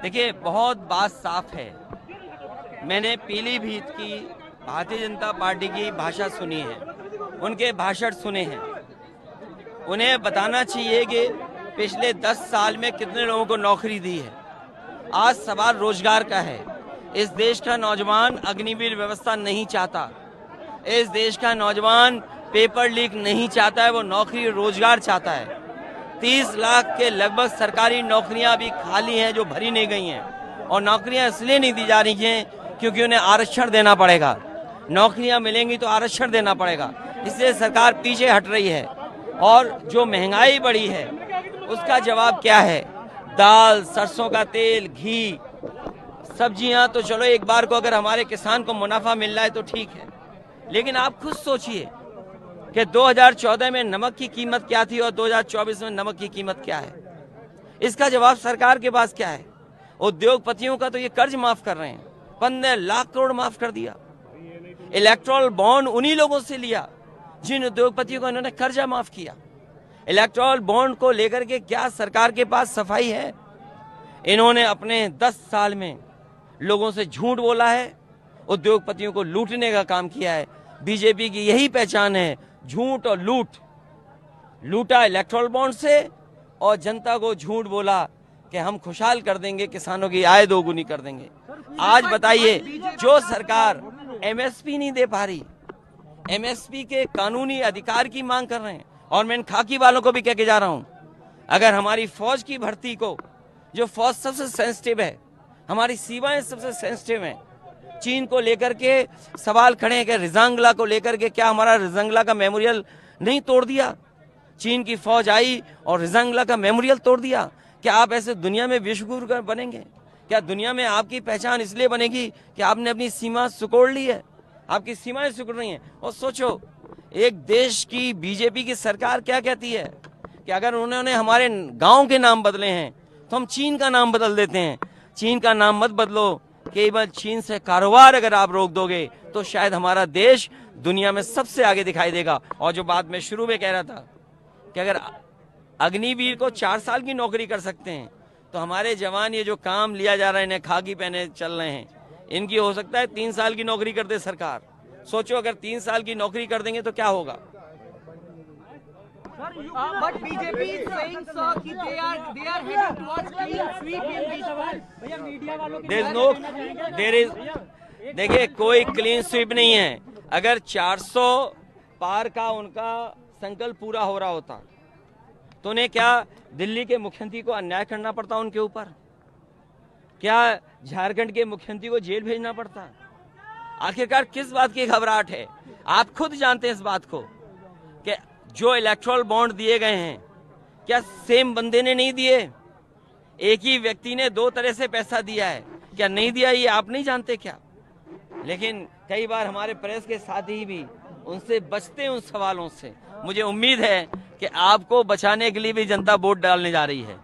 देखिए, बहुत बात साफ है। मैंने पीलीभीत की भारतीय जनता पार्टी की भाषा सुनी है, उनके भाषण सुने हैं। उन्हें बताना चाहिए कि पिछले 10 साल में कितने लोगों को नौकरी दी है। आज सवाल रोजगार का है। इस देश का नौजवान अग्निवीर व्यवस्था नहीं चाहता। इस देश का नौजवान पेपर लीक नहीं चाहता है, वो नौकरी रोजगार चाहता है। 30 लाख के लगभग सरकारी नौकरियां अभी खाली हैं जो भरी नहीं गई हैं, और नौकरियां इसलिए नहीं दी जा रही हैं क्योंकि उन्हें आरक्षण देना पड़ेगा। नौकरियां मिलेंगी तो आरक्षण देना पड़ेगा, इसलिए सरकार पीछे हट रही है। और जो महंगाई बढ़ी है उसका जवाब क्या है? दाल, सरसों का तेल, घी, सब्जियां तो चलो एक बार को अगर हमारे किसान को मुनाफा मिल रहा है तो ठीक है, लेकिन आप खुद सोचिए कि 2014 में नमक की कीमत क्या थी और 2024 में नमक की कीमत क्या है। इसका जवाब सरकार के पास क्या है? उद्योगपतियों का तो ये कर्ज माफ कर रहे हैं, 15 लाख करोड़ माफ कर दिया। इलेक्ट्रल बॉन्ड उन्हीं लोगों से लिया जिन उद्योगपतियों को इन्होंने कर्जा माफ किया। इलेक्ट्रल बॉन्ड को लेकर के क्या सरकार के पास सफाई है? इन्होंने अपने 10 साल में लोगों से झूठ बोला है, उद्योगपतियों को लूटने का काम किया है। बीजेपी की यही पहचान है, झूठ और लूट। लूटा इलेक्ट्रल बॉन्ड से और जनता को झूठ बोला कि हम खुशहाल कर देंगे, किसानों की आय दोगुनी कर देंगे। आज बताइए, जो सरकार एमएसपी नहीं दे पा रही, एमएसपी के कानूनी अधिकार की मांग कर रहे हैं। और मैं इन खाकी वालों को भी कह के जा रहा हूं, अगर हमारी फौज की भर्ती को, जो फौज सबसे सेंसिटिव है, हमारी सीमाएं सबसे सेंसिटिव हैं, चीन को लेकर के सवाल खड़े हैं कि रिजांगला को लेकर के क्या हमारा रिजांगला का मेमोरियल नहीं तोड़ दिया? चीन की फौज आई और रिजांगला का मेमोरियल तोड़ दिया। क्या आप ऐसे दुनिया में विश्वगुरु बनेंगे? क्या दुनिया में आपकी पहचान इसलिए बनेगी कि आपने अपनी सीमा सिकोड़ ली है? आपकी सीमाएं सिकुड़ रही हैं। और सोचो, एक देश की बीजेपी की सरकार क्या कहती है कि अगर उन्होंने हमारे गांव के नाम बदले हैं तो हम चीन का नाम बदल देते हैं। चीन का नाम मत बदलो, केवल चीन से कारोबार अगर आप रोक दोगे तो शायद हमारा देश दुनिया में सबसे आगे दिखाई देगा। और जो बात मैं शुरू में कह रहा था कि अगर अग्निवीर को 4 साल की नौकरी कर सकते हैं तो हमारे जवान ये जो काम लिया जा रहा है, इन्हें खाकी पहने चल रहे हैं, इनकी हो सकता है 3 साल की नौकरी कर दे सरकार। सोचो, अगर 3 साल की नौकरी कर देंगे तो क्या होगा? But BJP is saying, sir, that they are heading towards clean sweep in this one. देखिए, कोई क्लीन स्वीप नहीं है। अगर 400 पार का उनका संकल्प पूरा हो रहा होता तो उन्हें क्या दिल्ली के मुख्यमंत्री को अन्याय करना पड़ता उनके ऊपर? क्या झारखंड के मुख्यमंत्री को जेल भेजना पड़ता? आखिरकार किस बात की घबराहट है? आप खुद जानते हैं इस बात को कि जो इलेक्ट्रल बॉन्ड दिए गए हैं, क्या सेम बंदे ने नहीं दिए? एक ही व्यक्ति ने 2 तरह से पैसा दिया है। क्या नहीं दिया ये आप नहीं जानते क्या? लेकिन कई बार हमारे प्रेस के साथी भी उनसे बचते हैं उन सवालों से। मुझे उम्मीद है कि आपको बचाने के लिए भी जनता वोट डालने जा रही है।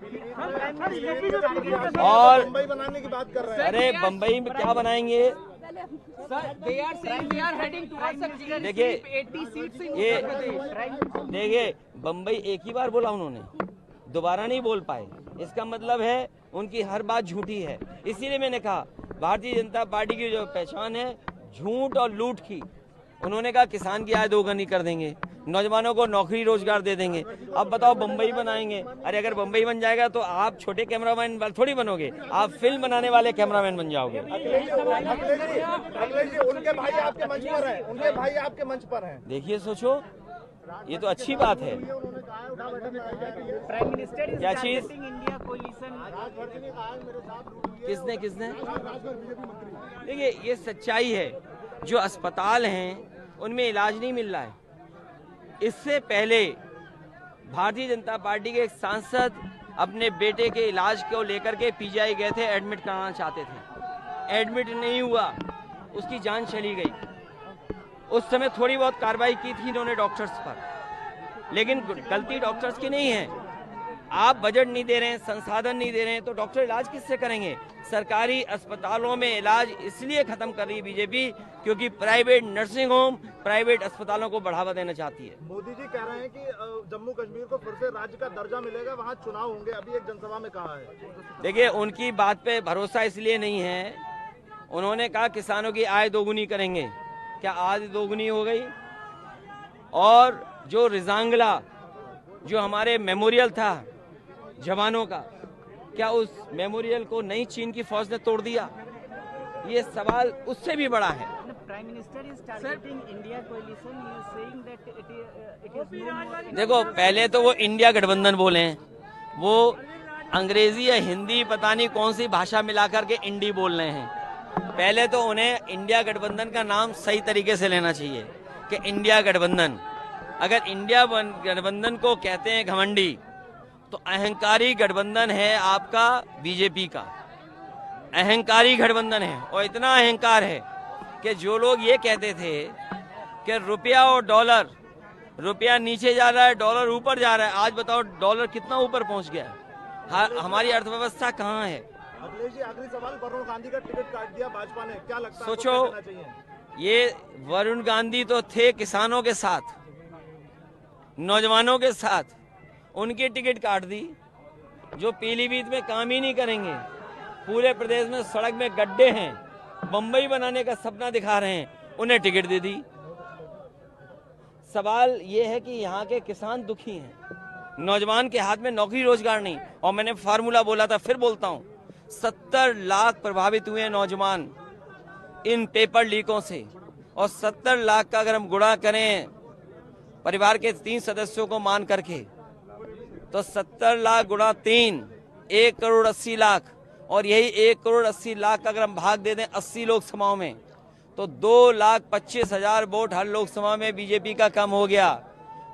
और बम्बई बनाने की बात कर रहे हैं। अरे बम्बई में क्या बनाएंगे? देखिए, बम्बई एक ही बार बोला उन्होंने, दोबारा नहीं बोल पाए। इसका मतलब है उनकी हर बात झूठी है। इसीलिए मैंने कहा भारतीय जनता पार्टी की जो पहचान है झूठ और लूट की। उन्होंने कहा किसान की आय दोगुनी कर देंगे, नौजवानों को नौकरी रोजगार दे देंगे। अब बताओ बम्बई बनाएंगे। अरे अगर बम्बई बन जाएगा तो आप छोटे कैमरामैन थोड़ी बनोगे, आप फिल्म बनाने वाले कैमरामैन बन जाओगे। उनके भाई आपके मंच पर हैं, उनके भाई आपके मंच पर हैं। देखिए, सोचो, ये तो अच्छी बात है। Prime Minister is क्या चीज? targeting India coalition. किसने? देखिए, ये सच्चाई है। जो अस्पताल हैं उनमें इलाज नहीं मिल रहा है। इससे पहले भारतीय जनता पार्टी के एक सांसद अपने बेटे के इलाज को लेकर के पीजीआई गए थे, एडमिट कराना चाहते थे, एडमिट नहीं हुआ, उसकी जान चली गई। उस समय थोड़ी बहुत कार्रवाई की थी इन्होंने डॉक्टर्स पर, लेकिन गलती डॉक्टर्स की नहीं है, आप बजट नहीं दे रहे हैं, संसाधन नहीं दे रहे हैं, तो डॉक्टर इलाज किससे करेंगे? सरकारी अस्पतालों में इलाज इसलिए खत्म कर रही है बीजेपी क्योंकि प्राइवेट नर्सिंग होम, प्राइवेट अस्पतालों को बढ़ावा देना चाहती है। मोदी जी कह रहे हैं कि जम्मू कश्मीर को फिर से राज्य का दर्जा मिलेगा, वहाँ चुनाव होंगे, अभी एक जनसभा में कहा है। देखिए, उनकी बात पे भरोसा इसलिए नहीं है। उन्होंने कहा किसानों की आय दोगुनी करेंगे, क्या आज दोगुनी हो गई? और जो रिजांगला, जो हमारे मेमोरियल था जवानों का, क्या उस मेमोरियल को नई चीन की फौज ने तोड़ दिया? ये सवाल उससे भी बड़ा है। Prime Minister is targeting India coalition. He is saying that it is no more. देखो, पहले तो वो इंडिया गठबंधन बोले हैं, वो अंग्रेजी या हिंदी पता नहीं कौन सी भाषा मिलाकर के इंडी बोल रहे हैं। पहले तो उन्हें इंडिया गठबंधन का नाम सही तरीके से लेना चाहिए कि इंडिया गठबंधन। अगर इंडिया गठबंधन को कहते हैं घमंडी, तो अहंकारी गठबंधन है आपका बीजेपी का। अहंकारी गठबंधन है, और इतना अहंकार है कि जो लोग ये कहते थे कि रुपया और डॉलर, रुपया नीचे जा रहा है, डॉलर ऊपर जा रहा है, आज बताओ डॉलर कितना ऊपर पहुंच गया है? हमारी अर्थव्यवस्था कहाँ है? अखिलेश जी, आखिरी सवाल, वरुण गांधी का टिकट काट दिया भाजपा ने, क्या लगता है? सोचो, आपको क्या करना चाहिए? ये वरुण गांधी तो थे किसानों के साथ, नौजवानों के साथ, उनकी टिकट काट दी। जो पीलीभीत में काम ही नहीं करेंगे, पूरे प्रदेश में सड़क में गड्ढे हैं, बम्बई बनाने का सपना दिखा रहे हैं, उन्हें टिकट दे दी। सवाल ये है कि यहाँ के किसान दुखी हैं, नौजवान के हाथ में नौकरी रोजगार नहीं। और मैंने फार्मूला बोला था, फिर बोलता हूँ, 70 लाख प्रभावित हुए हैं नौजवान इन पेपर लीकों से, और 70 लाख का अगर हम गुणा करें परिवार के 3 सदस्यों को मान करके, तो 70 लाख गुणा 3, 1 करोड़ 80 लाख, और यही 1 करोड़ 80 लाख का अगर हम भाग दे दें 80 लोकसभाओं में, तो 2,25,000 वोट हर लोकसभा में बीजेपी का कम हो गया।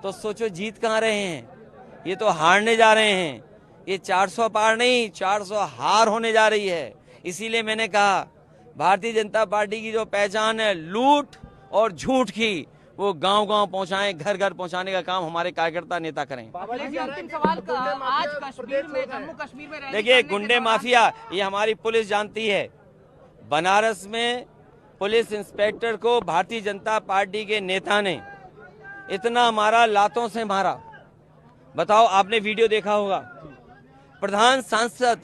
तो सोचो जीत कहाँ रहे हैं? ये तो हारने जा रहे हैं। ये 400 पार नहीं, 400 हार होने जा रही है। इसीलिए मैंने कहा, भारतीय जनता पार्टी की जो पहचान है लूट और झूठ की, वो गांव-गांव पहुंचाएं, घर-घर पहुंचाने का काम हमारे कार्यकर्ता नेता करें। अखिलेश जी, अंतिम सवाल का, आज कश्मीर में, जम्मू कश्मीर में देखिए, गुंडे माफिया ये हमारी पुलिस जानती है। बनारस में पुलिस इंस्पेक्टर को भारतीय जनता पार्टी के नेता ने इतना मारा, लातों से मारा। बताओ, आपने वीडियो देखा होगा। प्रधान सांसद,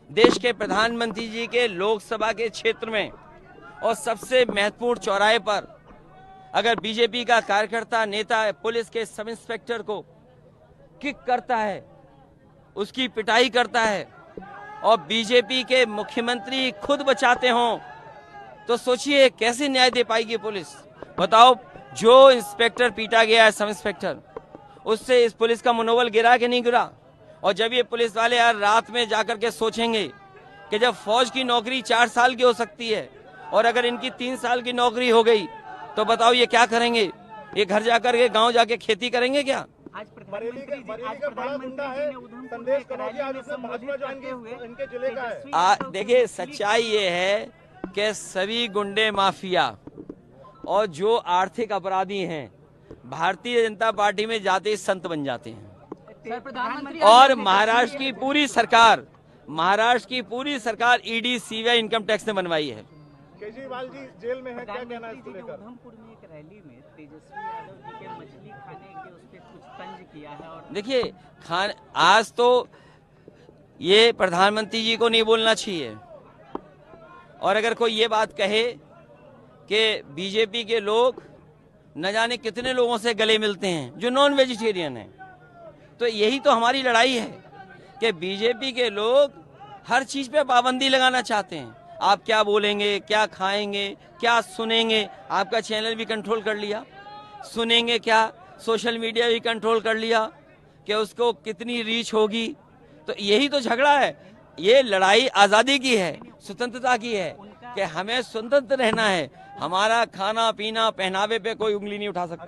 देश के प्रधानमंत्री जी के लोकसभा के क्षेत्र में और सबसे महत्वपूर्ण चौराहे पर अगर बीजेपी का कार्यकर्ता नेता पुलिस के सब इंस्पेक्टर को किक करता है, उसकी पिटाई करता है, और बीजेपी के मुख्यमंत्री खुद बचाते हों, तो सोचिए कैसे न्याय दे पाएगी पुलिस? बताओ, जो इंस्पेक्टर पीटा गया है, सब इंस्पेक्टर, उससे इस पुलिस का मनोबल गिरा कि नहीं गिरा? और जब ये पुलिस वाले यार रात में जाकर के सोचेंगे कि जब फौज की नौकरी 4 साल की हो सकती है और अगर इनकी 3 साल की नौकरी हो गई, तो बताओ ये क्या करेंगे? ये घर जाकर के गांव जाके खेती करेंगे क्या? आज बरेली प्रधानमंत्री का बड़ा गुंडा है ने उधमपुर संदेश में कनौजिया, आज उसने भाजपा जो इनके जिले का है। देखिए, सच्चाई ये है कि सभी गुंडे माफिया और जो आर्थिक अपराधी हैं भारतीय जनता पार्टी में जाते ही संत बन जाते हैं। सर, प्रधानमंत्री और महाराष्ट्र की पूरी सरकार ईडी, सीबीआई, इनकम टैक्स ने बनवाई है। केजरीवाल जी जेल में है, क्या कहना है इसको प्रधानमंत्री जी ने लेकर? उधमपुर में एक रैली में तेजस्वी यादव जी के मछली खाने के उस पर कुछ तंज किया है। और देखिए, आज तो ये प्रधानमंत्री जी को नहीं बोलना चाहिए, और अगर कोई ये बात कहे कि बीजेपी के लोग न जाने कितने लोगों से गले मिलते हैं जो नॉन वेजिटेरियन हैं, तो यही तो हमारी लड़ाई है कि बीजेपी के लोग हर चीज पे पाबंदी लगाना चाहते हैं। आप क्या बोलेंगे, क्या खाएंगे, क्या सुनेंगे, आपका चैनल भी कंट्रोल कर लिया। सुनेंगे क्या, सोशल मीडिया भी कंट्रोल कर लिया कि उसको कितनी रीच होगी। तो यही तो झगड़ा है। ये लड़ाई आज़ादी की है, स्वतंत्रता की है कि हमें स्वतंत्र रहना है। हमारा खाना पीना पहनावे पे कोई उंगली नहीं उठा सकता।